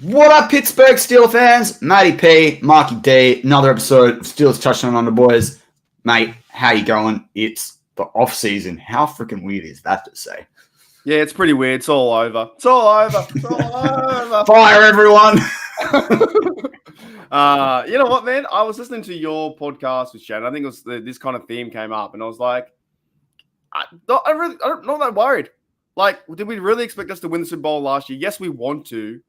What up, Pittsburgh Steelers fans? Matty P, Marky D, another episode of Steelers Touchdown on the Boys. Mate, how you going? It's the off-season. How freaking weird is that to say? Yeah, it's pretty weird. It's all over. It's all over. It's all over. Fire, everyone! You know what, man? I was listening to your podcast with Shannon. I think it was this kind of theme came up, and I was like, I'm not that worried. Like, did we really expect us to win the Super Bowl last year? Yes, we want to.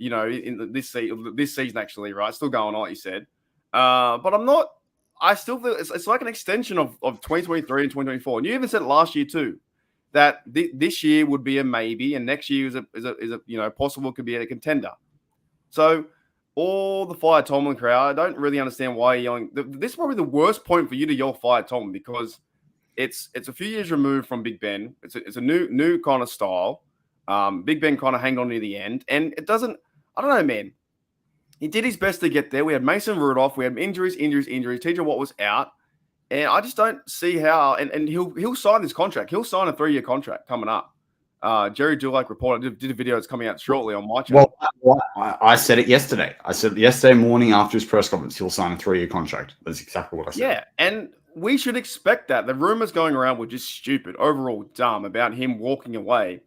You know, in this season actually, right? Still going on, like you said. But I'm not. I still feel it's like an extension of 2023 and 2024. And you even said it last year too, that this year would be a maybe, and next year is a possible could be a contender. So all the Fire Tomlin crowd, I don't really understand why you're yelling. This is probably the worst point for you to yell Fire Tomlin because it's a few years removed from Big Ben. It's a new kind of style. Big Ben kind of hanged on near the end, and it doesn't. I don't know, man. He did his best to get there. We had Mason Rudolph. We had injuries. TJ Watt was out. And I just don't see how. And he'll sign this contract. He'll sign a 3-year contract coming up. Jerry Dulac reported, did a video that's coming out shortly on my channel. Well, I said it yesterday. I said yesterday morning after his press conference, he'll sign a 3-year contract. That's exactly what I said. Yeah, and we should expect that. The rumors going around were just stupid, overall dumb about him walking away.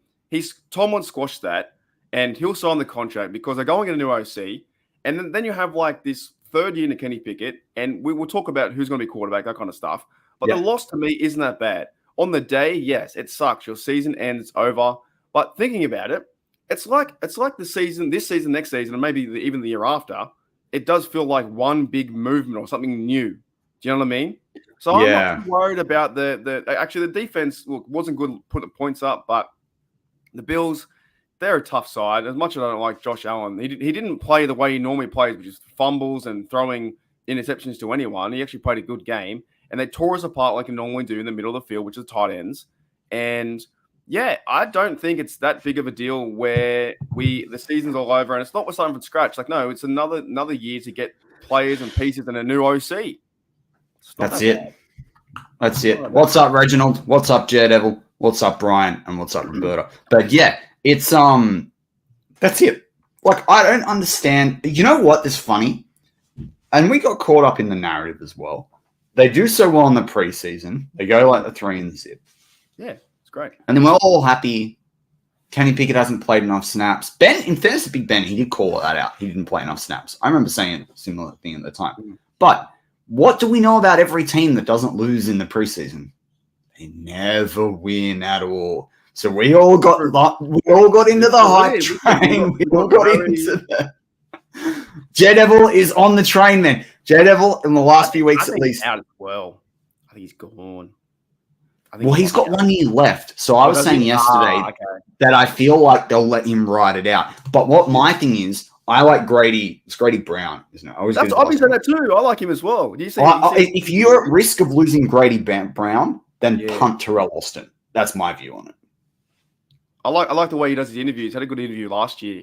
Tomlin squashed that. And he'll sign the contract because they're going to get a new OC. And then you have like this third year to Kenny Pickett. And we will talk about who's going to be quarterback, that kind of stuff. But the loss to me isn't that bad. On the day, yes, it sucks. Your season ends, it's over. But thinking about it, it's like the season, this season, next season, and maybe even the year after, it does feel like one big movement or something new. Do you know what I mean? So I'm not too worried about the defense wasn't good putting the points up, but the Bills, they're a tough side. As much as I don't like Josh Allen, he didn't play the way he normally plays, which is fumbles and throwing interceptions to anyone. He actually played a good game, and they tore us apart like they normally do in the middle of the field, which is tight ends. And yeah, I don't think it's that big of a deal where the season's all over and it's not we're starting from scratch. Like, no, it's another year to get players and pieces and a new OC. That's it. That's it. What's up, Reginald? What's up, Daredevil? What's up, Brian? And what's up, Roberta? But yeah. It's that's it. Like, I don't understand. You know what is funny? And we got caught up in the narrative as well. They do so well in the preseason. They go like the 3-0. Yeah, it's great. And then we're all happy. Kenny Pickett hasn't played enough snaps. Ben, in fairness to Big Ben, he did call that out. He didn't play enough snaps. I remember saying a similar thing at the time. But what do we know about every team that doesn't lose in the preseason? They never win at all. So we all got into the hype train. We all got into the Daredevil is on the train, man. Daredevil in the last few weeks at least. Out as well. I think he's gone. He's got 1 year left. So I was saying yesterday that I feel like they'll let him ride it out. But what my thing is, I like Grady. It's Grady Brown, isn't it? I've been saying that too. I like him as well. If you're at risk of losing Grady Brown, then punt Terrell Austin. That's my view on it. I like the way he does his interviews. He had a good interview last year.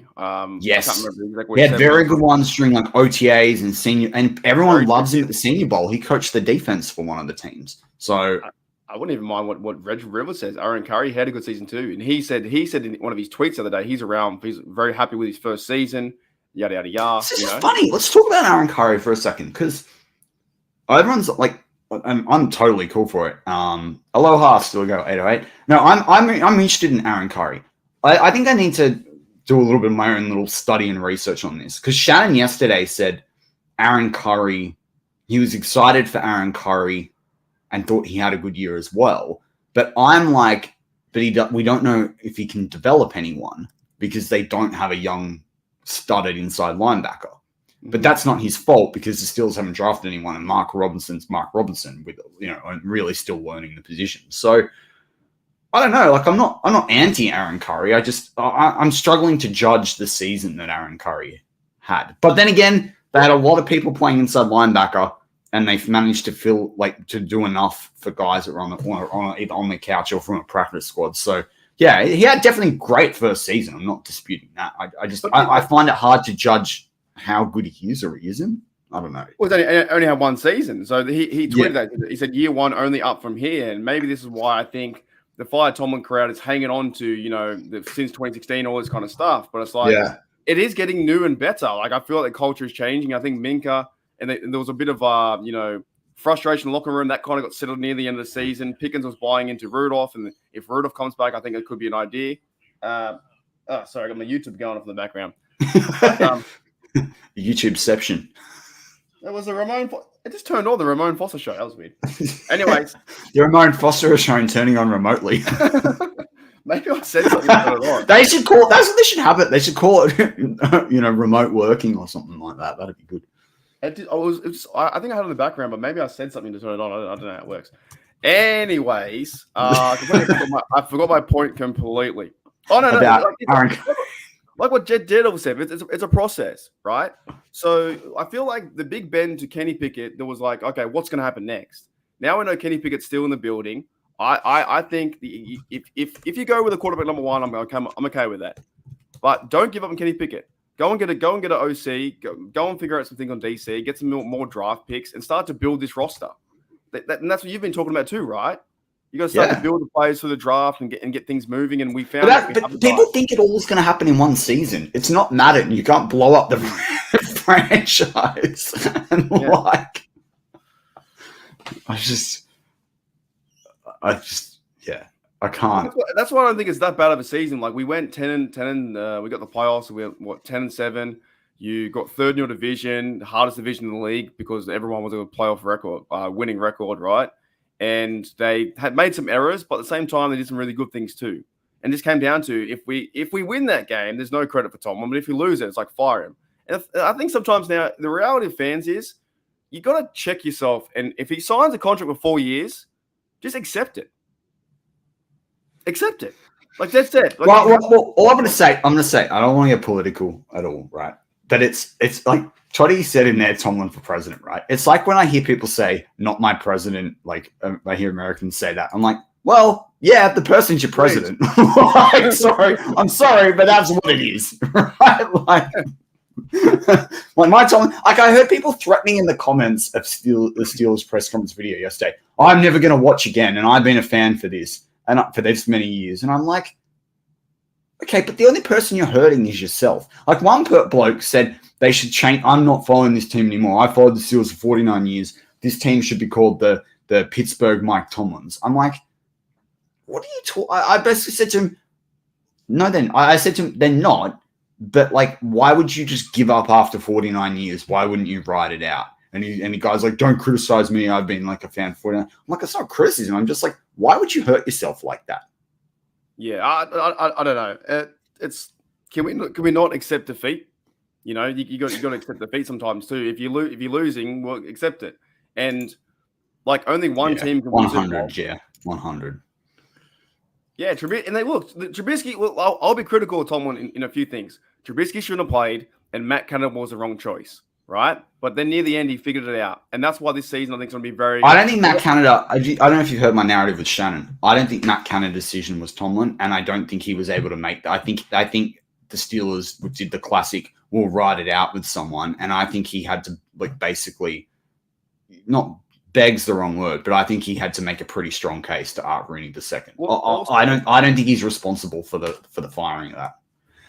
Yes. I can't remember exactly what he had very good ones during like OTAs and senior, and everyone loves him at the Senior Bowl. He coached the defense for one of the teams. So I wouldn't even mind what Reg Rivers says. Aaron Curry had a good season too, and he said in one of his tweets the other day, he's very happy with his first season. Yada yada yada. This is funny. Let's talk about Aaron Curry for a second because everyone's like. I'm totally cool for it. Aloha, still go 808. No, I'm interested in Aaron Curry. I think I need to do a little bit of my own little study and research on this because Shannon yesterday said Aaron Curry. He was excited for Aaron Curry and thought he had a good year as well. But I'm like, we don't know if he can develop anyone because they don't have a young studded inside linebacker. But that's not his fault because the Steelers haven't drafted anyone, and Mark Robinson's Mark Robinson with really still learning the position. So I don't know. Like I'm not anti Aaron Curry. I'm struggling to judge the season that Aaron Curry had. But then again, they had a lot of people playing inside linebacker, and they've managed to do enough for guys that were either on the couch or from a practice squad. So yeah, he had definitely great first season. I'm not disputing that. I find it hard to judge how good he is or he isn't. I don't know. Well, he only had one season. So he tweeted that. He said year one only up from here. And maybe this is why I think the Fire Tomlin crowd is hanging on to, since 2016, all this kind of stuff. But it's like, it is getting new and better. Like I feel like the culture is changing. I think Minka and there was a bit of frustration in the locker room that kind of got settled near the end of the season. Pickens was buying into Rudolph, and if Rudolph comes back, I think it could be an idea. Sorry, I got my YouTube going off in the background. YouTubeception. That was a Ramon. It just turned on the Ramon Foster show. That was weird. Anyways, the Ramon Foster show turning on remotely. Maybe I said something. They should call. That's what they should have it. They should call it, remote working or something like that. That'd be good. I think I had it in the background, but maybe I said something to turn it on. I don't know how it works. Anyways, I forgot my point completely. Oh no, like what Jed Daredevil said, it's a process, right? So I feel like the Big Ben to Kenny Pickett, there was like, okay, what's going to happen next? Now we know Kenny Pickett's still in the building. I think if you go with a quarterback number one, I'm okay with that. But don't give up on Kenny Pickett. Go and get an OC. Go and figure out something on DC. Get some more draft picks and start to build this roster. And that's what you've been talking about too, right? You got to start to build the players for the draft and get things moving. And we found but people think it all is going to happen in one season. It's not Madden. You can't blow up the franchise. And I can't. That's why I don't think it's that bad of a season. Like we went 10-10, we got the playoffs. We went 10-7. You got third in your division, the hardest division in the league because everyone was a playoff record, winning record, right? And they had made some errors, but at the same time, they did some really good things too. And this came down to if we win that game, there's no credit for Tomlin. But if we lose it, it's like fire him. And I think sometimes now the reality of fans is you got to check yourself. And if he signs a contract for 4 years, just accept it. Accept it. Like that's it. Like, well, all I'm going to say, I don't want to get political at all, right? But it's like Toddy said in there, Tomlin for president, right? It's like when I hear people say, not my president, like I hear Americans say that. I'm like, well, yeah, the person's your president. I'm sorry, but that's what it is, right? Like my Tomlin, like I heard people threatening in the comments of the Steelers press conference video yesterday, I'm never going to watch again, and I've been a fan for this and for this many years. And I'm like, okay, but the only person you're hurting is yourself. Like one bloke said they should change. I'm not following this team anymore. I followed the Steelers for 49 years. This team should be called the Pittsburgh Mike Tomlins. I'm like, what are you talking? I basically said to him, no, then. I said to him, they're not. But like, why would you just give up after 49 years? Why wouldn't you ride it out? And the guy's like, don't criticize me. I've been like a fan for 49. I'm like, it's not criticism. I'm just like, why would you hurt yourself like that? Yeah, I don't know. Can we not accept defeat? You know, you got to accept defeat sometimes too. If you're losing, well, accept it. And like only one team can 100. Yeah, 100. Yeah, Trubisky. Well, I'll be critical of Tomlin in a few things. Trubisky shouldn't have played, and Matt Canada was the wrong choice, right? But then near the end, he figured it out, and that's why this season I think is going to be very. I don't think Matt Canada. I don't know if you've heard my narrative with Shannon. I don't think Matt Canada's decision was Tomlin, and I don't think he was able to make that. I think the Steelers did the classic. We'll ride it out with someone, and I think he had to basically not. Begs the wrong word, but I think he had to make a pretty strong case to Art Rooney II. Well, I don't think he's responsible for the firing of that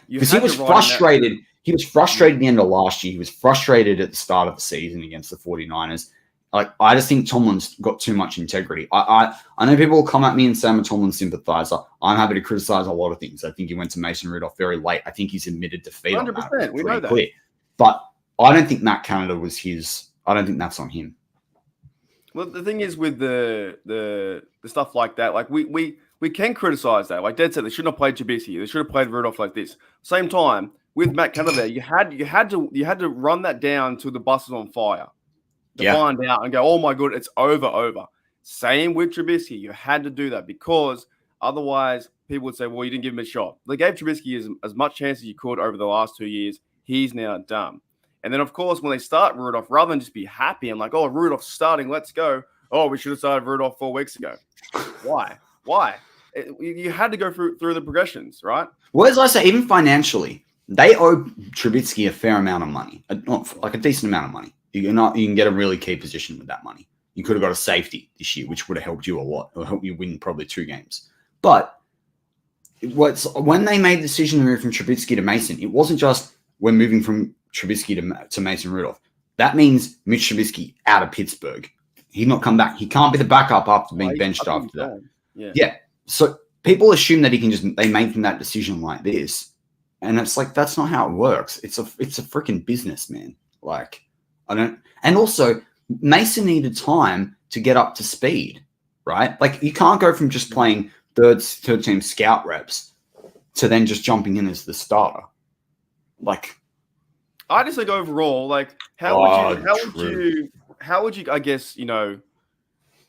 because he was frustrated. He was frustrated at the end of last year. He was frustrated at the start of the season against the 49ers. Like I just think Tomlin's got too much integrity. I know people will come at me and say I'm a Tomlin sympathizer. I'm happy to criticize a lot of things. I think he went to Mason Rudolph very late. I think he's admitted defeat 100%. On that. We know that. Clear. But I don't think Matt Canada was his. I don't think that's on him. Well, the thing is with the stuff like that, like we can criticize that. Like Dad said, they shouldn't have played Trubisky. They should have played Rudolph like this. Same time with Matt Canada, you had to run that down till the bus was on fire to find out and go, oh my god, it's over. Same with Trubisky. You had to do that because otherwise people would say, well, you didn't give him a shot. They gave Trubisky as much chance as you could over the last 2 years. He's now done. And then, of course, when they start Rudolph, rather than just be happy and like, oh, Rudolph's starting, let's go. Oh, we should have started Rudolph 4 weeks ago. Why? You had to go through the progressions, right? Well, as I say, even financially, they owe Trubisky a fair amount of money, like a decent amount of money. You can get a really key position with that money. You could have got a safety this year, which would have helped you a lot. It would help you win probably 2 games. But when they made the decision to move from Trubisky to Mason, it wasn't just, we're moving from Trubisky to Mason Rudolph. That means Mitch Trubisky out of Pittsburgh. He's not come back. He can't be the backup after being benched after that. Yeah. So people assume that they make that decision like this. And it's like, that's not how it works. It's a freaking business, man. Like, and also Mason needed time to get up to speed, right? Like, you can't go from just playing third team scout reps to then just jumping in as the starter. Like, I just think overall, like, how would you, I guess,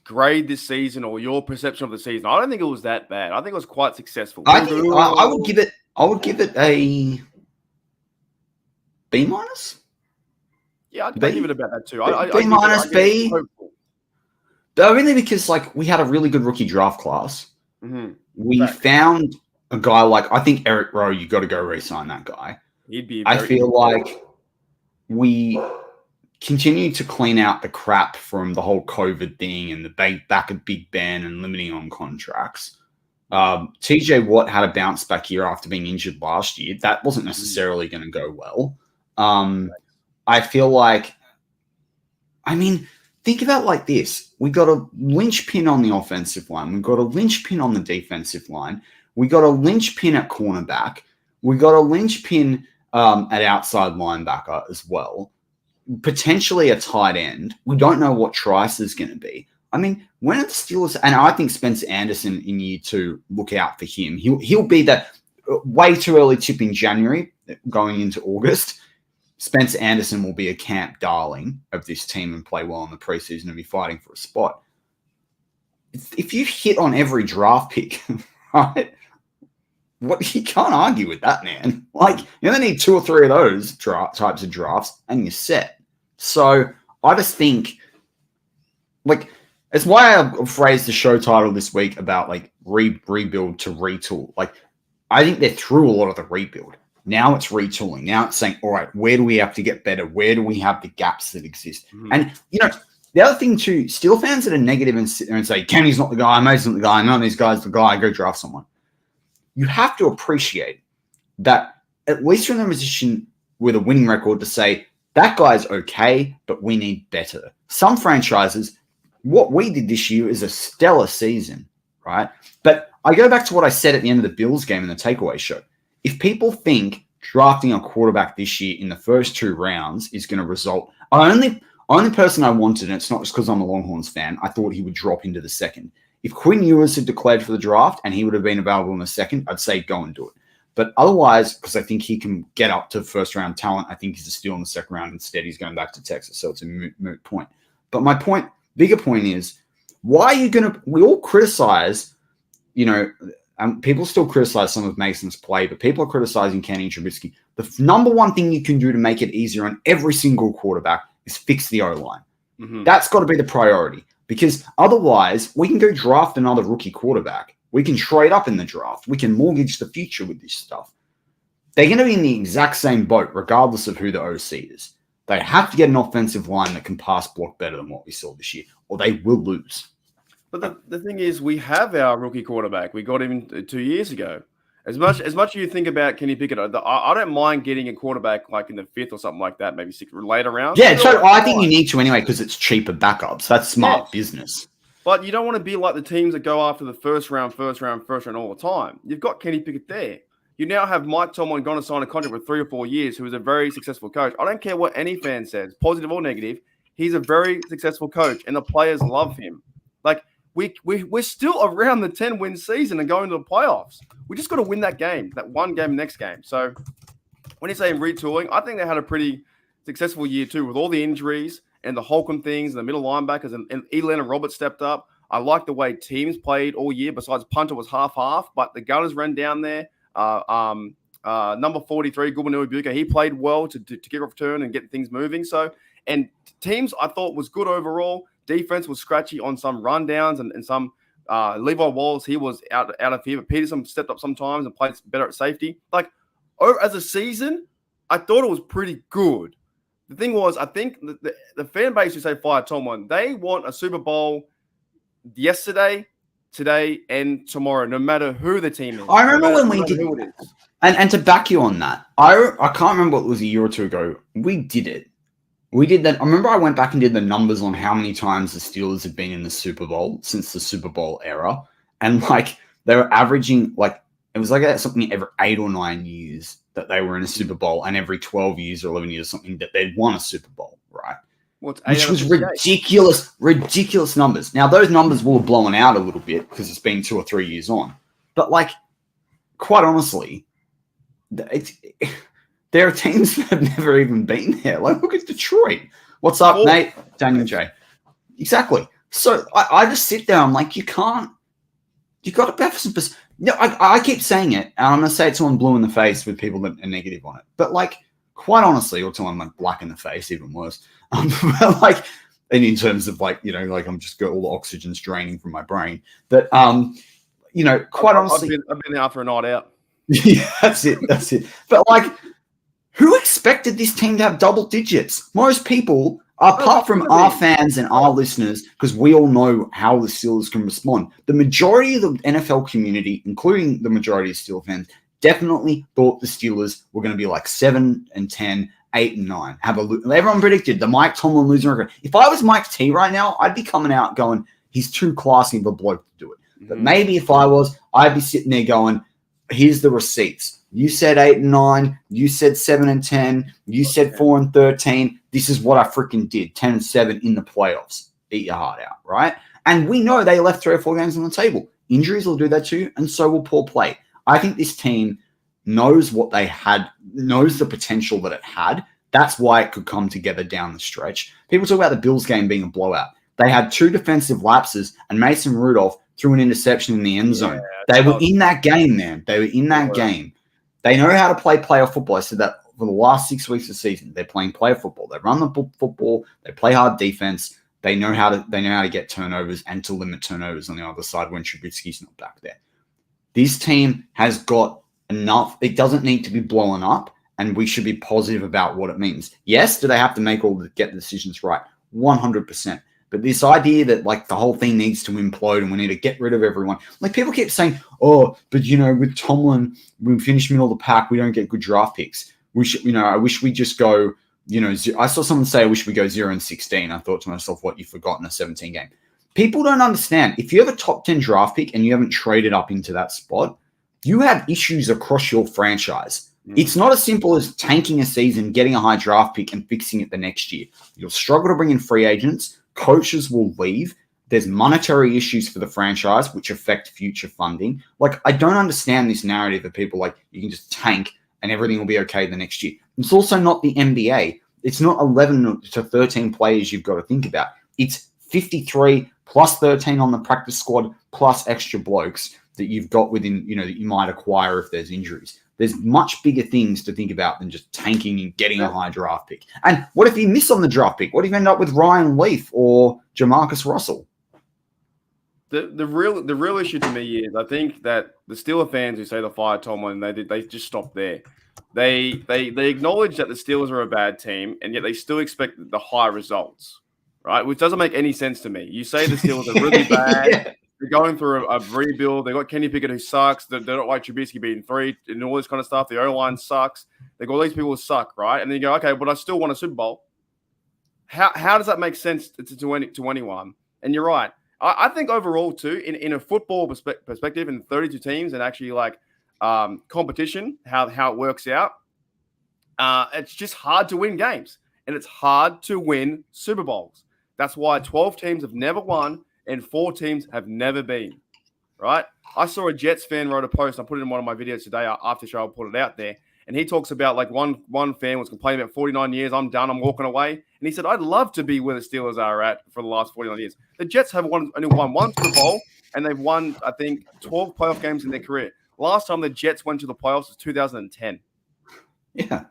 grade this season or your perception of the season? I don't think it was that bad. I think it was quite successful. I would give it a B minus. Yeah, I'd give it about that too. B minus, B. Only because, like, we had a really good rookie draft class. Mm-hmm. We found a guy like, I think Eric Rowe, you got to go re-sign that guy. I feel like we continue to clean out the crap from the whole COVID thing and the back of Big Ben and limiting on contracts. TJ Watt had a bounce back year after being injured last year. That wasn't necessarily going to go well. I feel like, think about it like this. We got a linchpin on the offensive line. We got a linchpin on the defensive line. We got a linchpin at cornerback. We got a linchpin at outside linebacker as well. Potentially a tight end. We don't know what Trice is going to be. When are the Steelers, and I think Spencer Anderson in year 2, look out for him. He'll be that way too early tip in January going into August. Spencer Anderson will be a camp darling of this team and play well in the preseason and be fighting for a spot. If you hit on every draft pick, right? You can't argue with that, man. Like, you only need 2 or 3 of those types of drafts and you're set. So I just think, like, it's why I phrased the show title this week about, like, rebuild to retool. Like, I think they're through a lot of the rebuild. Now it's retooling. Now it's saying, all right, where do we have to get better? Where do we have the gaps that exist? Mm-hmm. And, the other thing too, Steel fans that are negative and sit there and say, Kenny's not the guy, Mason's not the guy, none of these guys are the guy, go draft someone. You have to appreciate that at least you're in a position with a winning record to say, that guy's okay, but we need better. Some franchises, what we did this year is a stellar season, right? But I go back to what I said at the end of the Bills game in the takeaway show. If people think drafting a quarterback this year in the first 2 rounds is going to result, only person I wanted, and it's not just because I'm a Longhorns fan, I thought he would drop into the second. If Quinn Ewers had declared for the draft and he would have been available in the second, I'd say go and do it. But otherwise, because I think he can get up to first-round talent, I think he's a steal in the second round. Instead, he's going back to Texas, so it's a moot point. But my bigger point is, why are you going to – we all criticize, people still criticize some of Mason's play, but people are criticizing Kenny and Trubisky. The number one thing you can do to make it easier on every single quarterback is fix the O-line. Mm-hmm. That's got to be the priority, because otherwise we can go draft another rookie quarterback. We can trade up in the draft. We can mortgage the future with this stuff. They're going to be in the exact same boat regardless of who the OC is. They have to get an offensive line that can pass block better than what we saw this year, or they will lose. But the thing is, we have our rookie quarterback. We got him 2 years ago. As much as you think about Kenny Pickett, I don't mind getting a quarterback like in the 5th or something like that, maybe 6th or later rounds. Yeah, so I think you need to anyway because it's cheaper backups. That's smart business. But you don't want to be like the teams that go after the first round all the time. You've got Kenny Pickett there. You now have Mike Tomlin going to sign a contract for 3 or 4 years, who is a very successful coach. I don't care what any fan says, positive or negative. He's a very successful coach, and the players love him. Like, we're still around the 10-win season and going to the playoffs. We just got to win that game, that one game, next game. So when you say retooling, I think they had a pretty successful year too, with all the injuries and the Holcomb things, and the middle linebackers, and Elan and Roberts stepped up. I like the way teams played all year. Besides punter was half, but the Gunners ran down there. Number 43, Gubernur Buka, he played well to kick off turn and get things moving. So, and teams I thought was good overall. Defense was scratchy on some rundowns and some Levi Wallace, he was out of here, but Peterson stepped up sometimes and played better at safety. Like, as a season, I thought it was pretty good. The thing was, I think the fan base who say fire Tomlin, they want a Super Bowl yesterday, today, and tomorrow, no matter who the team is. I remember when we did. And to back you on that, I can't remember what it was a year or two ago. We did it. We did that. I remember I went back and did the numbers on how many times the Steelers had been in the Super Bowl since the Super Bowl era. And like they were averaging like it was like something every 8 or 9 years that they were in a Super Bowl, and every 12 years or 11 years something that they'd won a Super Bowl, right? Which was ridiculous numbers. Now those numbers will have blown out a little bit because it's been 2 or 3 years on. But like, quite honestly, there are teams that have never even been there. Like, look at Detroit. What's up, Nate? Daniel J. Exactly. So I just sit there. I'm like, you got to have some. No, I keep saying it, and I'm going to say it till I'm blue in the face with people that are negative on it. But like, quite honestly, or till I'm like black in the face, even worse. But like, and in terms of like, like I'm just got all the oxygen's draining from my brain. But quite honestly, I've been out for a night out. Yeah, that's it. But like, who expected this team to have double digits? Most people, apart from our fans and our listeners, because we all know how the Steelers can respond, the majority of the NFL community, including the majority of Steelers fans, definitely thought the Steelers were going to be like 7-10, 8-9. Everyone predicted the Mike Tomlin losing record. If I was Mike T right now, I'd be coming out going, he's too classy of a bloke to do it. But maybe if I was, I'd be sitting there going, here's the receipts. You said 8-9. You said 7-10. You said 4-13. This is what I freaking did. 10-7 in the playoffs. Eat your heart out, right? And we know they left 3 or 4 games on the table. Injuries will do that too, and so will poor play. I think this team knows what they had, knows the potential that it had. That's why it could come together down the stretch. People talk about the Bills game being a blowout. They had 2 defensive lapses, and Mason Rudolph threw an interception in the end zone. They were in that game, man. They were in that game. They know how to play playoff football. I said that for the last 6 weeks of the season. They're playing playoff football. They run the football. They play hard defense. They know how to get turnovers and to limit turnovers on the other side when Trubisky's not back there. This team has got enough. It doesn't need to be blown up, and we should be positive about what it means. Yes, do they have to get the decisions right? 100%. But this idea that like the whole thing needs to implode and we need to get rid of everyone. Like people keep saying, oh, but with Tomlin, we finish middle of the pack, we don't get good draft picks. We should, I wish we just go, I saw someone say, I wish we go 0-16. I thought to myself, what, you've forgotten a 17 game. People don't understand. If you have a top 10 draft pick and you haven't traded up into that spot, you have issues across your franchise. It's not as simple as tanking a season, getting a high draft pick and fixing it the next year. You'll struggle to bring in free agents. Coaches will leave. There's monetary issues for the franchise, which affect future funding. Like, I don't understand this narrative of people like, you can just tank and everything will be okay the next year. It's also not the NBA. It's not 11 to 13 players you've got to think about. It's 53 plus 13 on the practice squad plus extra blokes that you've got within, that you might acquire if there's injuries. There's much bigger things to think about than just tanking and getting a high draft pick. And what if you miss on the draft pick? What if you end up with Ryan Leaf or Jamarcus Russell? The real issue to me is I think that the Steelers fans who say they fired Tomlin, they just stopped there. They acknowledge that the Steelers are a bad team, and yet they still expect the high results, right? Which doesn't make any sense to me. You say the Steelers are really bad. Yeah. They're going through a rebuild. They got Kenny Pickett who sucks. They don't like Trubisky being 3 and all this kind of stuff. The O-line sucks. They got all these people who suck, right? And then you go, okay, but I still want a Super Bowl. How does that make sense to anyone? And you're right. I think overall too, in a football perspective, in 32 teams and actually like competition, how it works out, it's just hard to win games, and it's hard to win Super Bowls. That's why 12 teams have never won. And 4 teams have never been, right? I saw a Jets fan wrote a post. I put it in one of my videos today after the show. I put it out there. And he talks about like one fan was complaining about 49 years. I'm done. I'm walking away. And he said, I'd love to be where the Steelers are at for the last 49 years. The Jets have only won 1 Super Bowl, and they've won, I think, 12 playoff games in their career. Last time the Jets went to the playoffs was 2010. Yeah.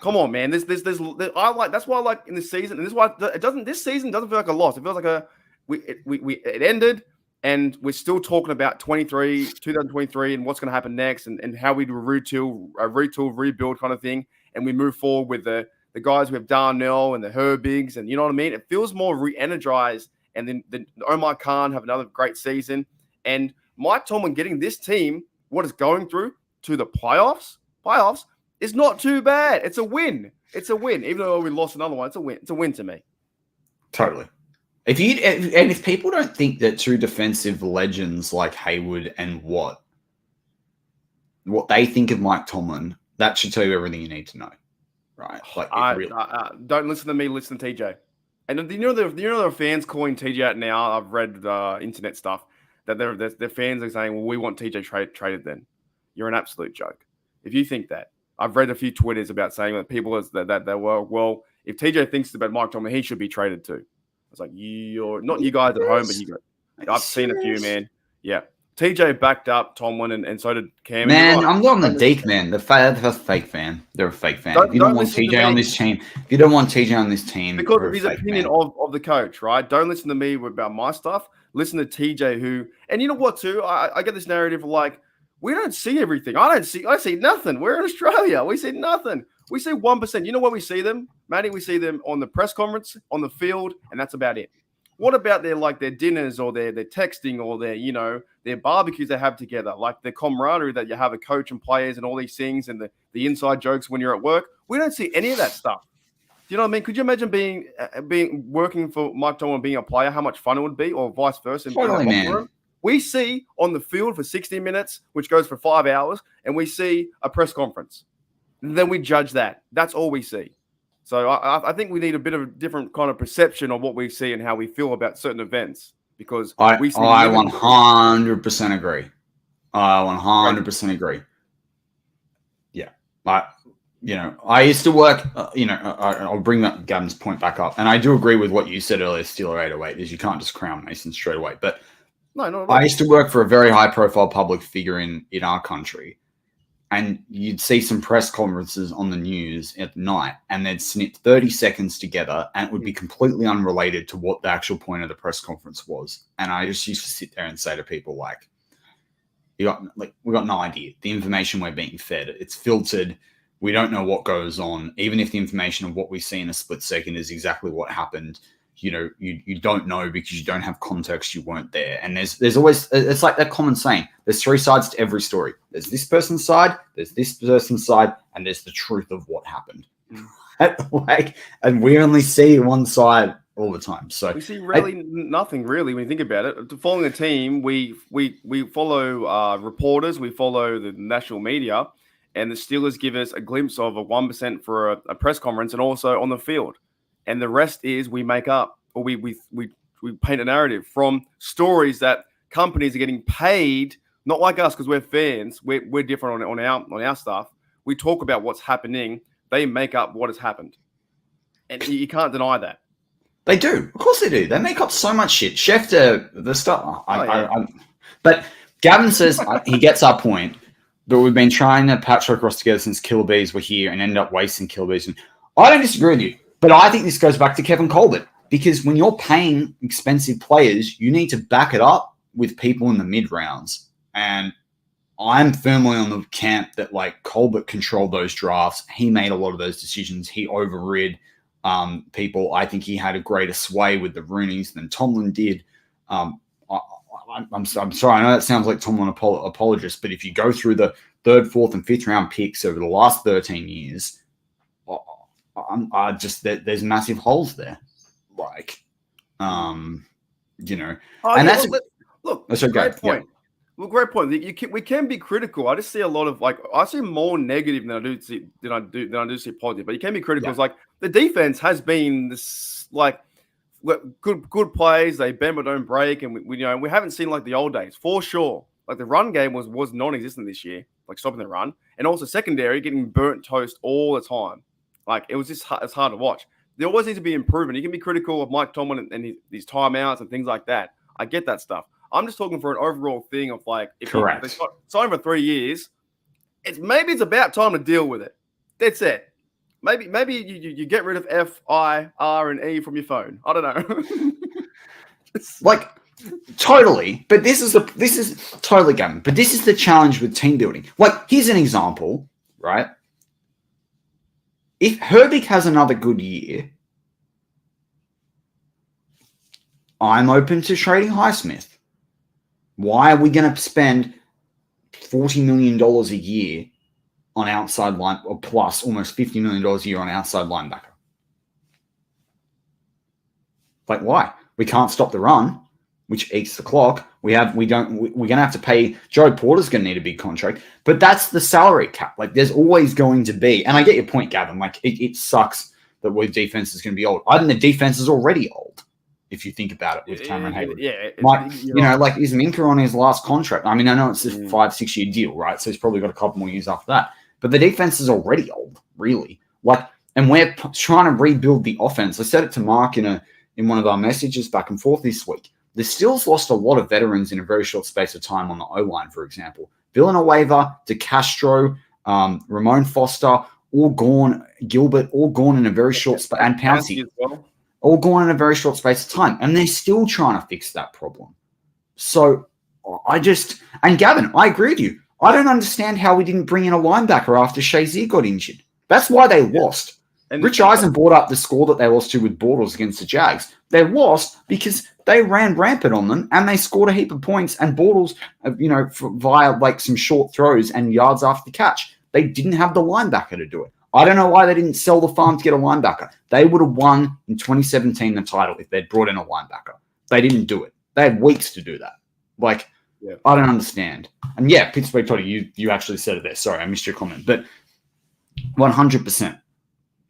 Come on, man. That's why I like in this season, and this is why this season doesn't feel like a loss. It feels like it ended, and we're still talking about 2023 and what's going to happen next, and how we do a retool, rebuild kind of thing, and we move forward with the guys we have Darnell and the Herbigs, and you know what I mean? It feels more re-energized, and then Omar Khan have another great season, and Mike Tomlin getting this team, what it's going through, to the playoffs is not too bad. It's a win. It's a win. Even though we lost another one, it's a win. It's a win to me. Totally. If people don't think that two defensive legends like Hayward and what they think of Mike Tomlin, that should tell you everything you need to know, right? Like, don't listen to me. Listen to TJ. And the fans calling TJ out now. I've read internet stuff that their fans are saying, "Well, we want TJ traded." Then you're an absolute joke if you think that. I've read a few Twitters about saying that people that were, well, if TJ thinks about Mike Tomlin, he should be traded too. It's like, you're not you guys at home, but you guys. I've seen a few, man. Yeah. TJ backed up Tomlin and so did Cam. Man, right. I'm not on the Deke, man. They're a fake fan. They're a fake fan. If you don't want TJ on this team, because of his opinion of the coach, right? Don't listen to me about my stuff. Listen to TJ who, and you know what too? I get this narrative of like, we don't see everything. I see nothing. We're in Australia. We see nothing. We see 1%. You know where we see them, Matty? We see them on the press conference, on the field, and that's about it. What about their dinners or their texting or their barbecues they have together, like the camaraderie that you have a coach and players and all these things and the inside jokes when you're at work? We don't see any of that stuff. Do you know what I mean? Could you imagine being working for Mike Tomlin, being a player, how much fun it would be, or vice versa? Totally, man. We see on the field for 60 minutes, which goes for 5 hours, and we see a press conference. And then we judge that. That's all we see. So I think we need a bit of a different kind of perception of what we see and how we feel about certain events because I 100% agree. I 100% agree. Yeah. I used to work, I'll bring that Gavin's point back up. And I do agree with what you said earlier, Steeler 808, is you can't just crown Mason straight away. But no. I used to work for a very high-profile public figure in our country, and you'd see some press conferences on the news at night, and they'd snip 30 seconds together, and it would be completely unrelated to what the actual point of the press conference was. And I just used to sit there and say to people, like, we got no idea. The information we're being fed, it's filtered. We don't know what goes on. Even if the information of what we see in a split second is exactly what happened, you don't know because you don't have context. You weren't there. And there's always, it's like that common saying, there's three sides to every story. There's this person's side, there's this person's side, and there's the truth of what happened. And we only see one side all the time. So we see nothing really when you think about it. Following a team, we follow reporters, we follow the national media, and the Steelers give us a glimpse of a 1% for a press conference and also on the field. And the rest is we make up, or we paint a narrative from stories that companies are getting paid, not like us because we're fans. We're different on our stuff. We talk about what's happening. They make up what has happened, and you can't deny that. They do, of course they do. They make up so much shit. Schefter, the stuff. But Gavin says he gets our point, but we've been trying to patch across together since Killer Bees were here and ended up wasting Killer Bees. And I don't disagree with you. But I think this goes back to Kevin Colbert, because when you're paying expensive players, you need to back it up with people in the mid rounds. And I'm firmly on the camp that Colbert controlled those drafts. He made a lot of those decisions. He overrid people. I think he had a greater sway with the Rooneys than Tomlin did. I'm sorry. I know that sounds like Tomlin apologist, but if you go through the 3rd, 4th, and 5th round picks over the last 13 years, there's massive holes there, and that's a great point. Yeah. Well, great point. We can be critical. I just see a lot of I see more negative than I do see positive. But you can be critical. Yeah. It's the defense has been this good plays. They bend but don't break, and we haven't seen the old days for sure. The run game was non-existent this year, stopping the run, and also secondary getting burnt toast all the time. It was just it's hard to watch. There always needs to be improvement. You can be critical of Mike Tomlin and his timeouts and things like that. I get that stuff. I'm just talking for an overall thing of if they sign for 3 years, it's about time to deal with it. That's it. Maybe you get rid of F, I, R, and E from your phone. I don't know. Totally. But this is totally Gavin. But this is the challenge with team building. Here's an example, right? If Herbig has another good year, I'm open to trading Highsmith. Why are we going to spend $40 million a year on outside line, or plus almost $50 million a year on outside linebacker. Like, why? We can't stop the run, which eats the clock. We're going to have to pay. Joe Porter's going to need a big contract, but that's the salary cap. Like, there's always going to be, and I get your point, Gavin. Like, it sucks that our defense is going to be old. I think the defense is already old, if you think about it, with Cameron Hayward. Like, is Minka on his last contract? I mean, I know it's a 5-6 year deal, right? So he's probably got a couple more years after that. But the defense is already old, really. Like, and we're trying to rebuild the offense. I said it to Mark in one of our messages back and forth this week. The Steelers lost a lot of veterans in a very short space of time on the O-line, for example. Villanueva, DeCastro, Ramon Foster, all gone. Gilbert, all gone in a very short space. And Pouncey, all gone in a very short space of time. And they're still trying to fix that problem. So and Gavin, I agree with you. I don't understand how we didn't bring in a linebacker after Shazier got injured. That's why they lost. And Rich Eisen brought up the score that they lost to with Bortles against the Jags. They lost because they ran rampant on them and they scored a heap of points. And Bortles, via like some short throws and yards after the catch, they didn't have the linebacker to do it. I don't know why they didn't sell the farm to get a linebacker. They would have won in 2017 the title if they'd brought in a linebacker. They didn't do it. They had weeks to do that. Like, yeah. I don't understand. And yeah, Pittsburgh, Toddy, you actually said it there. Sorry, I missed your comment. But 100%.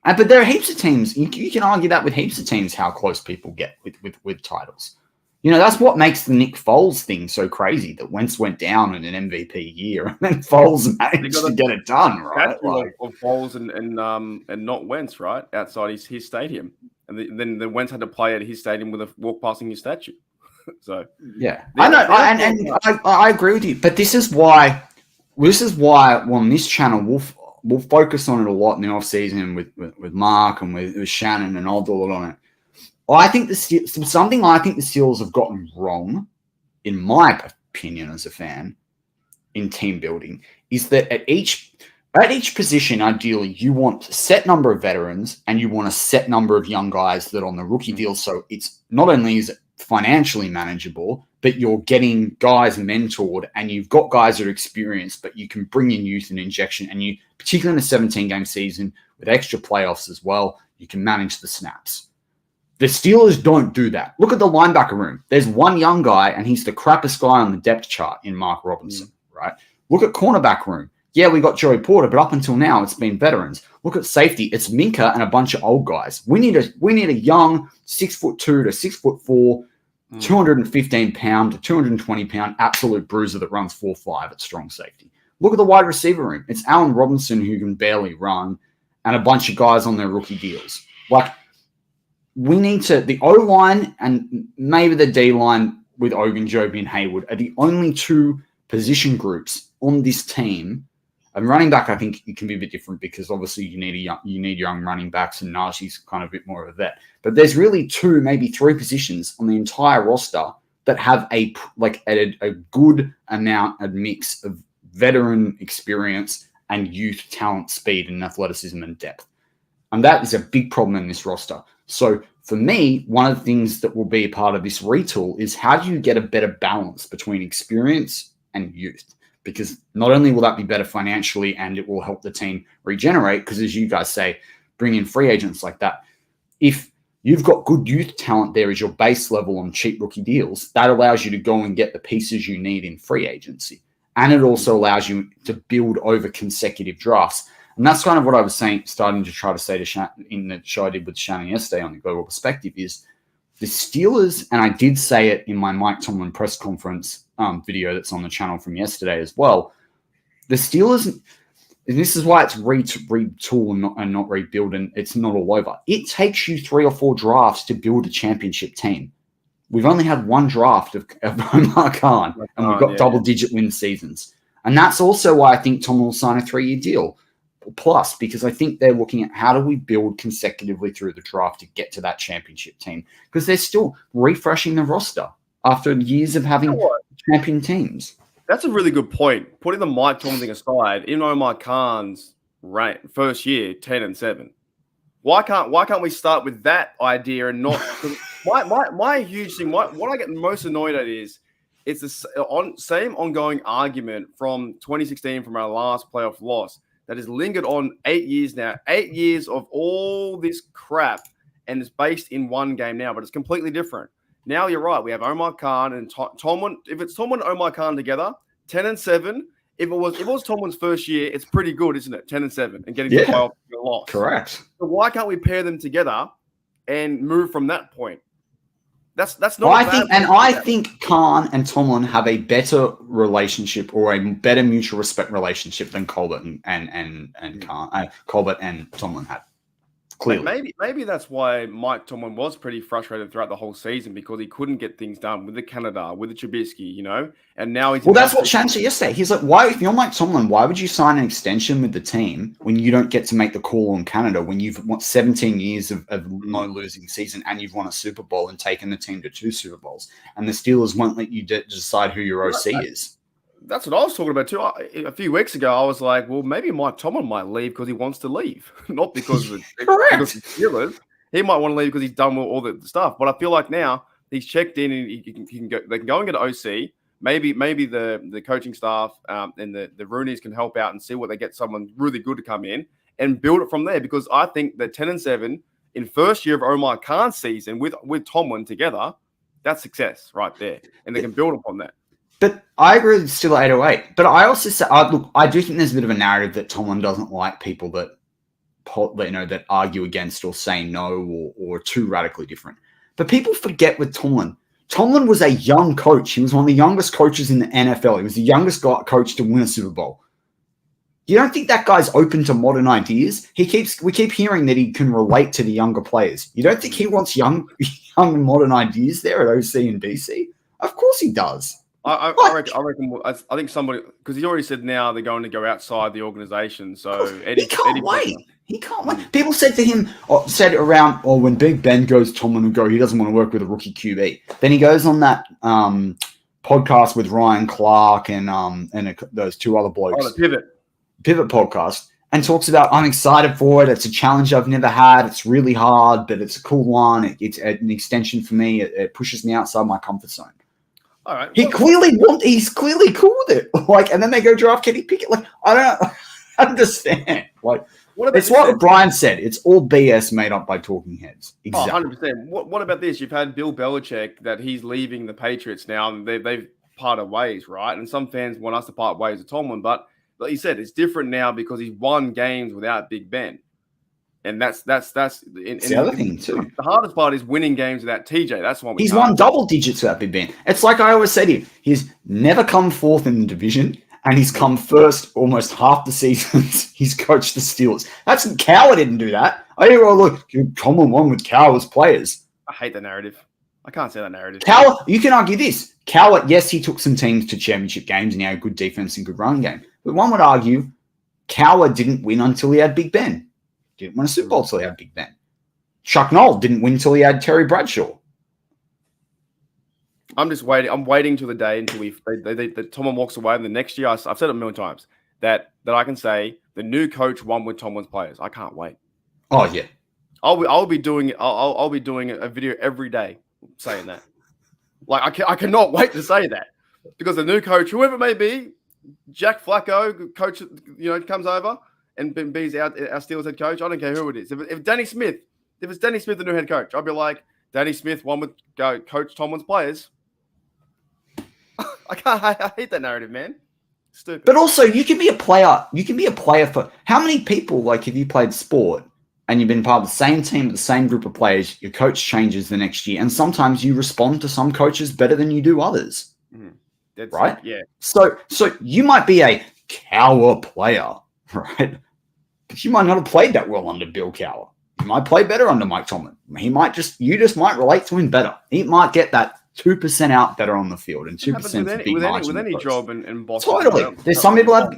But there are heaps of teams. You can argue that with heaps of teams how close people get with titles. That's what makes the Nick Foles thing so crazy, that Wentz went down in an MVP year and then Foles managed to get it done, right? Of Foles and not Wentz, right? Outside his stadium. And then the Wentz had to play at his stadium with a walk passing his statue. So yeah. I know, I agree with you. But this is why on this channel we'll focus on it a lot in the offseason with Mark and with Shannon, and I'll do a lot on it. I think the Steelers have gotten wrong, in my opinion as a fan, in team building, is that at each position, ideally, you want a set number of veterans and you want a set number of young guys that are on the rookie deal. So it's not only is it financially manageable, but you're getting guys mentored and you've got guys that are experienced, but you can bring in youth and injection. And you, particularly in a 17-game season with extra playoffs as well, you can manage the snaps. The Steelers don't do that. Look at the linebacker room. There's one young guy, and he's the crappiest guy on the depth chart in Mark Robinson, right? Look at cornerback room. Yeah, we got Joey Porter, but up until now, it's been veterans. Look at safety. It's Minka and a bunch of old guys. We need a young 6'2" to 6'4", 215-pound to 220-pound absolute bruiser that runs 4.5 at strong safety. Look at the wide receiver room. It's Allen Robinson, who can barely run, and a bunch of guys on their rookie deals. Like, we need the O-line and maybe the D-line with Ogunjobi and Hayward are the only two position groups on this team. And running back, I think it can be a bit different because obviously you need young running backs, and Najee's kind of a bit more of a vet. But there's really two, maybe three positions on the entire roster that have a good amount, a mix of veteran experience and youth talent, speed, and athleticism and depth. And that is a big problem in this roster. So for me, one of the things that will be a part of this retool is how do you get a better balance between experience and youth? Because not only will that be better financially and it will help the team regenerate, because as you guys say, bring in free agents like that. If you've got good youth talent there as your base level on cheap rookie deals, that allows you to go and get the pieces you need in free agency. And it also allows you to build over consecutive drafts. And that's kind of what I was starting to try to say to Shannon in the show I did with Shannon yesterday on the Global Perspective is the Steelers, and I did say it in my Mike Tomlin press conference video that's on the channel from yesterday as well. The Steelers, and this is why it's retool and not rebuild, and it's not all over. It takes you 3 or 4 drafts to build a championship team. We've only had one draft of Omar Khan, and we've got double-digit win seasons. And that's also why I think Tomlin will sign a 3-year deal. Plus, because I think they're looking at how do we build consecutively through the draft to get to that championship team, because they're still refreshing the roster after years of having champion teams. That's a really good point. Putting the Mike Tomlin thing aside, in Omar Khan's first year, 10-7. Why can't we start with that idea and not? My huge thing. What I get most annoyed at is it's the same ongoing argument from 2016, from our last playoff loss, that has lingered on 8 years now. 8 years of all this crap, and it's based in one game now, but it's completely different. Now you're right. We have Omar Khan and Tomlin. If it's Tomlin and Omar Khan together, 10-7. If it was Tomlin's first year, it's pretty good, isn't it? 10-7 and getting to the playoff loss. Correct. So why can't we pair them together and move from that point? That's not. Well, I think Khan and Tomlin have a better relationship, or a better mutual respect relationship, than Colbert and Khan, Colbert and Tomlin had. Clearly. Maybe that's why Mike Tomlin was pretty frustrated throughout the whole season, because he couldn't get things done with the Canada, with the Trubisky, and now he's... Well, that's what Shan said yesterday. He's like, why, if you're Mike Tomlin, why would you sign an extension with the team when you don't get to make the call on Canada, when you've won 17 years of no losing season, and you've won a Super Bowl and taken the team to 2 Super Bowls, and the Steelers won't let you decide who your OC is? That's what I was talking about too. A few weeks ago, I was like, well, maybe Mike Tomlin might leave because he wants to leave, not because of the Steelers. He might want to leave because he's done with all the stuff. But I feel like now he's checked in, and he can go. They can go and get an OC. Maybe the coaching staff and the Rooneys can help out and see what they get someone really good to come in and build it from there. Because I think that 10-7 in first year of Omar Khan's season with Tomlin together, that's success right there, and they can build upon that. But I agree with still 808. But I also say, look, I do think there's a bit of a narrative that Tomlin doesn't like people that that argue against or say no or are too radically different. But people forget with Tomlin. Tomlin was a young coach. He was one of the youngest coaches in the NFL. He was the youngest coach to win a Super Bowl. You don't think that guy's open to modern ideas? We keep hearing that he can relate to the younger players. You don't think he wants young modern ideas there at OC and DC? Of course he does. I think somebody, because he already said now they're going to go outside the organization. So he can't wait. He can't wait. People said to him, when Big Ben goes, Tomlin will go. He doesn't want to work with a rookie QB. Then he goes on that podcast with Ryan Clark and those 2 other blokes. Oh, the Pivot podcast, and talks about, I'm excited for it. It's a challenge I've never had. It's really hard, but it's a cool one. It's an extension for me. It pushes me outside my comfort zone. All right. He's clearly cool with it. And then they go draft Kenny Pickett. I don't understand. It's what Brian said. It's all BS made up by talking heads. Exactly. 100%. What about this? You've had Bill Belichick that he's leaving the Patriots now, and they've parted ways, right? And some fans want us to part ways with Tomlin, but like you said, it's different now because he's won games without Big Ben. And that's the other thing too. The hardest part is winning games without TJ. That's what he's won double digits without Big Ben. It's like I always say to you, he's never come fourth in the division, and he's come first almost half the seasons he's coached the Steelers. That's Cowher didn't do that. Look, Tomlin won with Cowher's players. I hate the narrative. I can't say that narrative. Cowher, you can argue this. Cowher, yes, he took some teams to championship games and he had good defense and good run game. But one would argue Cowher didn't win until he had Big Ben. Didn't win a Super Bowl until he had Big Ben. Chuck Noll didn't win until he had Terry Bradshaw. I'm just waiting. I'm waiting till the day until that Tomlin walks away. And the next year, I've said it a million times, that I can say the new coach won with Tomlin's players. I can't wait. Oh yeah, I'll be doing a video every day saying that. I cannot wait to say that, because the new coach, whoever it may be, Jack Flacco, coach, comes over and be's our Steelers head coach. I don't care who it is. If it's Danny Smith, the new head coach, I'll be like, Danny Smith won with Coach Tomlin's players. I hate that narrative, man. Stupid. But also, you can be a player. You can be a player for how many people? If you played sport and you've been part of the same team with the same group of players, your coach changes the next year, and sometimes you respond to some coaches better than you do others. Right? Yeah. So you might be a Cowher player, right? But you might not have played that well under Bill Cowher. You might play better under Mike Tomlin. You just might relate to him better. He might get that 2% out better on the field and 2% with any job in Boston. Totally. There's some people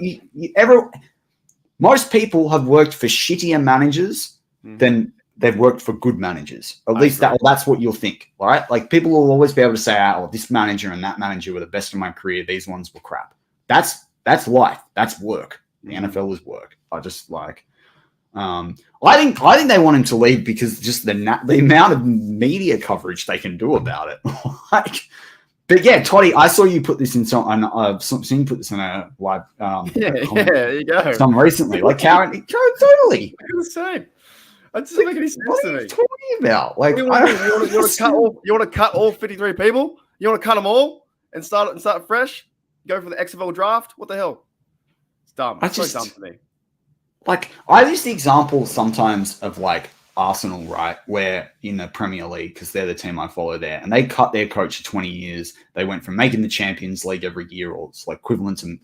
most people have worked for shittier managers than they've worked for good managers. At least that's what you'll think, right? People will always be able to say, this manager and that manager were the best of my career. These ones were crap. That's life. That's work. The NFL is work. I think they want him to leave because just the amount of media coverage they can do about it. But yeah, Toddy, I saw you put this in some. I've seen you put this in a live. There you go. Some recently, like Karen, totally. The same. That doesn't make any sense What to are me. you talking about? Like, You want to cut all 53 people? You want to cut them all and start fresh? Go for the XFL draft? What the hell? It's dumb. It's so dumb to me. Like, I use the example sometimes of like Arsenal, right? Where in the Premier League, because they're the team I follow there, and they cut their coach for 20 years. They went from making the Champions League every year, or it's like equivalent to,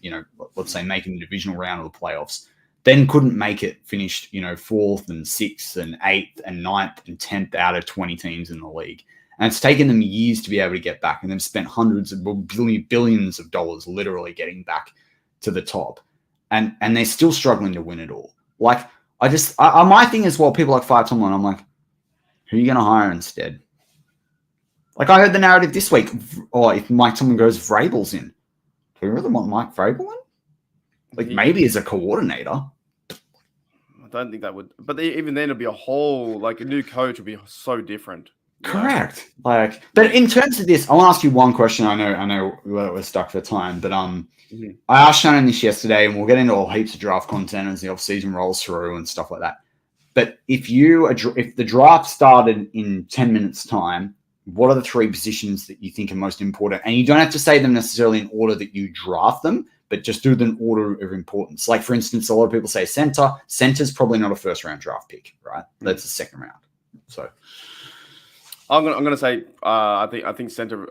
let's say making the divisional round of the playoffs. Then couldn't make it, finished, 4th and 6th and 8th and 9th and 10th out of 20 teams in the league. And it's taken them years to be able to get back, and they've spent hundreds of billions of dollars literally getting back to the top. And they're still struggling to win it all. Like, my thing is, well, people like Five Tomlin, I'm like, who are you going to hire instead? Like, I heard the narrative this week, if Mike Tomlin goes, Vrabel's in. Do we really want Mike Vrabel in? Like, maybe as a coordinator. I don't think that would. But even then, it'd be a new coach would be so different. Correct. Like, but in terms of this, I want to ask you one question. I know we're stuck for time, but I asked Shannon this yesterday, and we'll get into all heaps of draft content as the offseason rolls through and stuff like that. But if the draft started in 10 minutes' time, what are the 3 positions that you think are most important? And you don't have to say them necessarily in order that you draft them, but just do them in order of importance. Like, for instance, a lot of people say center. Center's probably not a first-round draft pick, right? That's a second round. So I'm gonna say I think center.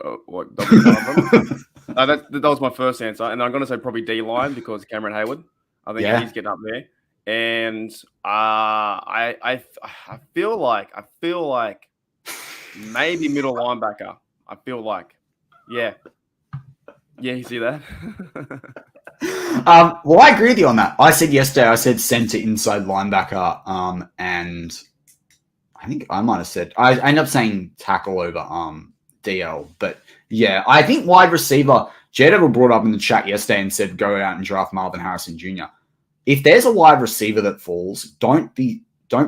That was my first answer, and I'm gonna say probably D line because Cameron Hayward. I think he's getting up there, and I feel like maybe middle linebacker. I feel like, yeah. You see that? Well, I agree with you on that. I said yesterday, I said center, inside linebacker, and I think I might have said, I ended up saying tackle over DL. But yeah, I think wide receiver, J-Devil brought up in the chat yesterday and said go out and draft Marvin Harrison Jr. If there's a wide receiver that falls, don't be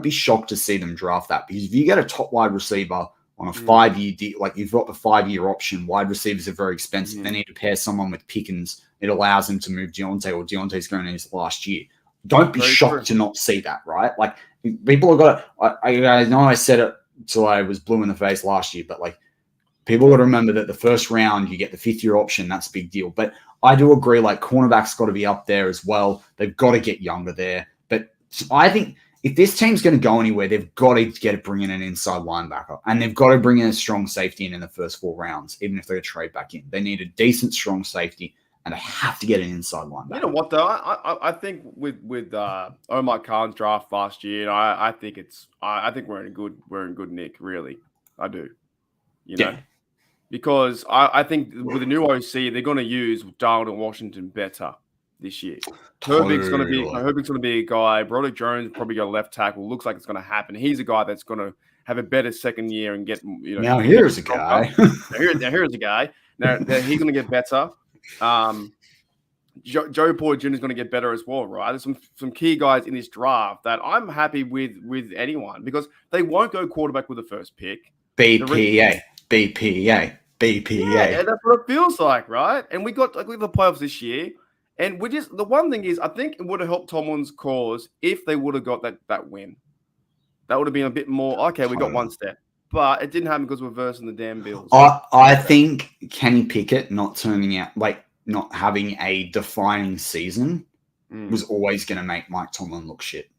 shocked to see them draft that, because if you get a top wide receiver on a 5-year deal, like you've got the 5-year option, wide receivers are very expensive. They need to pair someone with Pickens. It allows them to move Deontay, or Deontay's going in his last year. Don't be shocked to not see that, right? Like, people have got to, I know I said it till I was blue in the face last year, but like, people got to remember that the first round, you get the 5th-year option. That's a big deal. But I do agree, like, cornerback's got to be up there as well. They've got to get younger there. But I think if this team's going to go anywhere, they've got to bring in an inside linebacker, and they've got to bring in a strong safety in the first 4 rounds, even if they trade back in. They need a decent, strong safety, and they have to get an inside linebacker. You know what, though? I think with Omar Khan's draft last year, I think we're in good nick, really. I do. You know? Because I think with the new OC, they're going to use Darnold and Washington better this year. Herbig's going to be a guy. Broderick Jones probably got a left tackle. Looks like it's going to happen. He's a guy that's going to have a better second year and get, Now here's a guy. Here's a guy. Now he's going to get better. Joe Porter Jr. is going to get better as well, right? There's some key guys in this draft that I'm happy with anyone, because they won't go quarterback with the first pick. BPA. Yeah, that's what it feels like, right? And we got the playoffs this year, and the one thing is, I think it would have helped Tomlin's cause if they would have got that win. That would have been a bit more, okay, we got one step. But it didn't happen because we're versing the damn Bills. I think Kenny Pickett not turning out, like not having a defining season was always going to make Mike Tomlin look shit.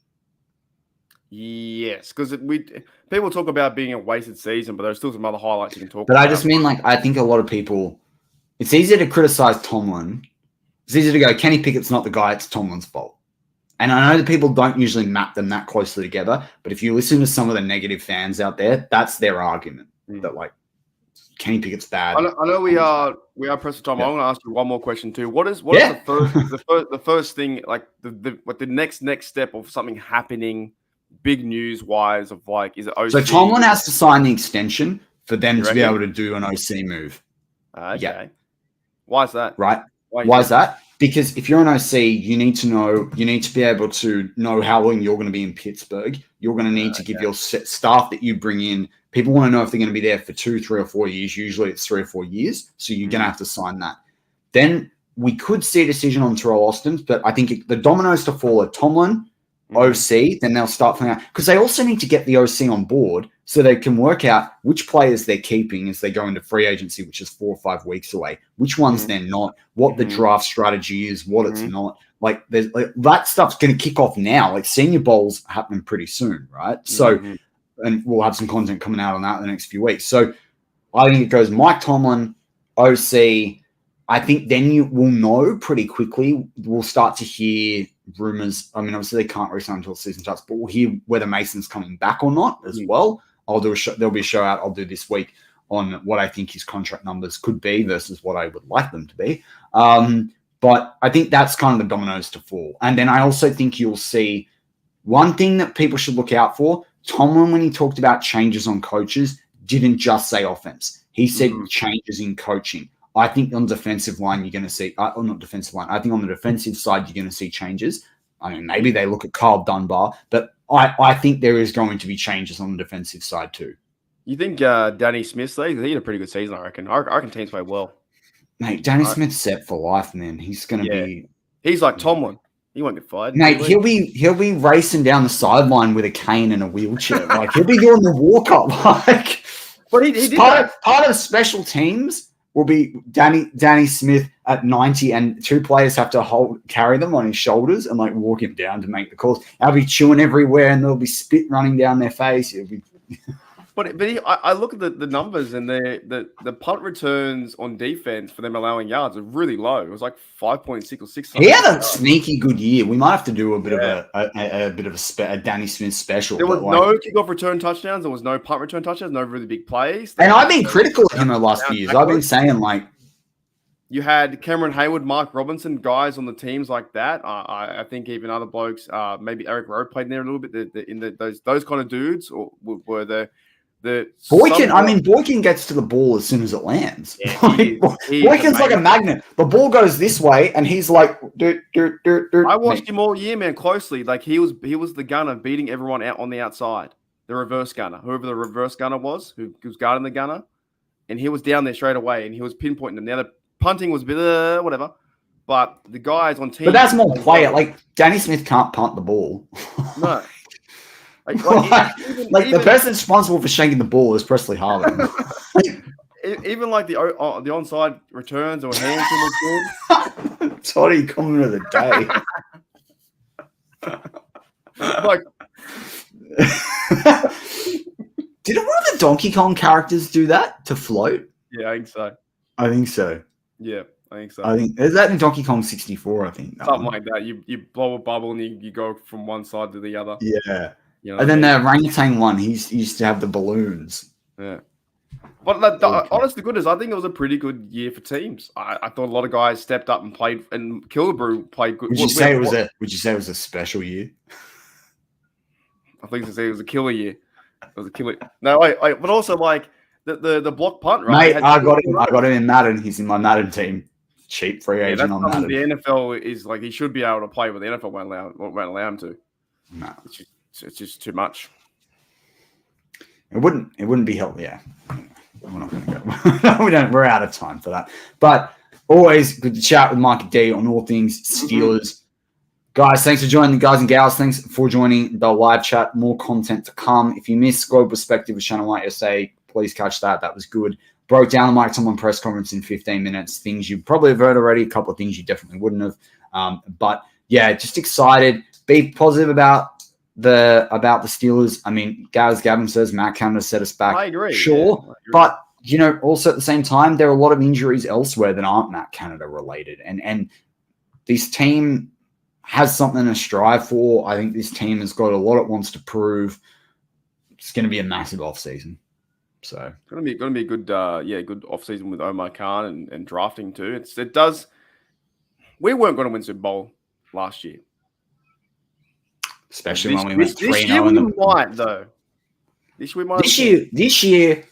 Yes, because people talk about being a wasted season, but there's still some other highlights you can talk about. But I just mean, like, I think a lot of people, it's easier to criticize Tomlin. It's easier to go, Kenny Pickett's not the guy, it's Tomlin's fault. And I know that people don't usually map them that closely together, but if you listen to some of the negative fans out there, that's their argument, that, like, Kenny Pickett's bad. I know we are pressed for time. Yeah. I want to ask you one more question too. What is the first thing, like the next step of something happening, big news wise, of like, is it OC? So Tomlin has to sign the extension for them to be able to do an OC move. Okay. Yeah. Why is that? Right. Why is that? because if you're an OC, you need to be able to know how long you're going to be in Pittsburgh. You're going to need to give your staff that you bring in. People want to know if they're going to be there for 2, 3, or 4 years. Usually it's 3 or 4 years. So you're going to have to sign that. Then we could see a decision on Terrell Austin, but I think the dominoes to fall are Tomlin, OC, then they'll start playing out. Because they also need to get the OC on board so they can work out which players they're keeping as they go into free agency, which is 4 or 5 weeks away, which ones they're not, what the draft strategy is, what it's not. Like, that stuff's going to kick off now. Like, Senior Bowl's happening pretty soon, right? So, and we'll have some content coming out on that in the next few weeks. So I think it goes Mike Tomlin, OC. I think then you will know pretty quickly. We'll start to hear rumors. I mean, obviously they can't resign until the season starts, but we'll hear whether Mason's coming back or not as well. I'll do a show. There'll be a show out I'll do this week on what I think his contract numbers could be versus what I would like them to be. But I think that's kind of the dominoes to fall. And then I also think you'll see one thing that people should look out for. Tomlin, when he talked about changes on coaches, didn't just say offense. He said changes in coaching. I think on defensive line, you're going to see, or not defensive line, I think on the defensive side, you're going to see changes. I mean, maybe they look at Kyle Dunbar, but I think there is going to be changes on the defensive side too. You think Danny Smith, he had a pretty good season, I reckon. I reckon teams play well. Mate, Danny Smith's set for life, man. He's going to be... He's like Tomlin. He won't get fired. Mate, he'll be racing down the sideline with a cane and a wheelchair. Like, he'll be doing the walk-up. Like, but he did part of special teams will be Danny Smith at 90, and 2 players have to carry them on his shoulders and like walk him down to make the calls. They'll be chewing everywhere, and there'll be spit running down their face. It'll be... I look at the numbers, and the punt returns on defense for them allowing yards are really low. It was like 5.6 or 6. He had a sneaky good year. We might have to do a bit of a Danny Smith special. There was no kickoff return touchdowns. There was no punt return touchdowns. No really big plays. And I've been critical of him the last few years. I've been saying like, you had Cameron Hayward, Mark Robinson, guys on the teams like that. I think even other blokes, maybe Eric Rowe played in there a little bit. Those kind of dudes were the Boykin gets to the ball as soon as it lands. Yeah, Boykin's like a magnet. The ball goes this way, and he's like, I watched him all year, man, closely. Like he was the gunner beating everyone out on the outside. The reverse gunner, whoever the reverse gunner was, who was guarding the gunner, and he was down there straight away, and he was pinpointing them. Now the punting was a bit whatever, but the guys on team. But that's more player. Like Danny Smith can't punt the ball. No. The person responsible for shanking the ball is Presley Harvin. Even like the onside returns or hands in the Toddy comment of the day. Like, did one of the Donkey Kong characters do that to float? Yeah, I think so. I think so. Yeah, I think so. I think is that in Donkey Kong 64. I think something like that. You blow a bubble and you go from one side to the other. Yeah. You know and then the orangutan one, he used to have the balloons. Yeah. But honest to goodness, I think it was a pretty good year for teams. I thought a lot of guys stepped up and played, and Killebrew played good. Would you say it was a special year? I think it was a killer year. It was a killer. No, but also like the block punt, right? Mate, I got him in Madden. He's in my Madden team. Cheap free agent on Madden. The NFL is like he should be able to play, but the NFL won't allow him to. No. It's just too much. It wouldn't be helpful. Yeah, we're not going to go. We're out of time for that. But always good to chat with Mike D on all things Steelers. Guys, thanks for joining the guys and gals. Thanks for joining the live chat. More content to come. If you missed Global Perspective with Channel White SA, please catch that. That was good. Broke down the Mike Tomlin press conference in 15 minutes. Things you probably have heard already. A couple of things you definitely wouldn't have. But yeah, just excited. Be positive about the Steelers. I mean, as Gavin says, Matt Canada set us back. I agree. Sure. Yeah, I agree. But, also at the same time, there are a lot of injuries elsewhere that aren't Matt Canada related. And this team has something to strive for. I think this team has got a lot it wants to prove. It's going to be a massive offseason. So it's going to be a good good offseason with Omar Khan and drafting too. It does. We weren't going to win Super Bowl last year. Especially when we went 3-0 this year we might, though. This year we might. This year,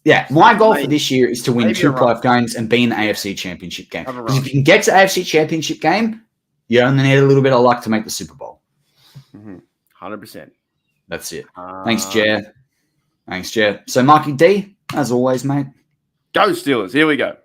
Yeah, my goal for Maybe- this year is to win maybe 2 a run. playoff games and be in the AFC Championship game. Have a Because if run. you can get to AFC Championship game, you only need a little bit of luck to make the Super Bowl. 100%. That's it. Thanks, Jer. So, Marky D, as always, mate. Go Steelers. Here we go.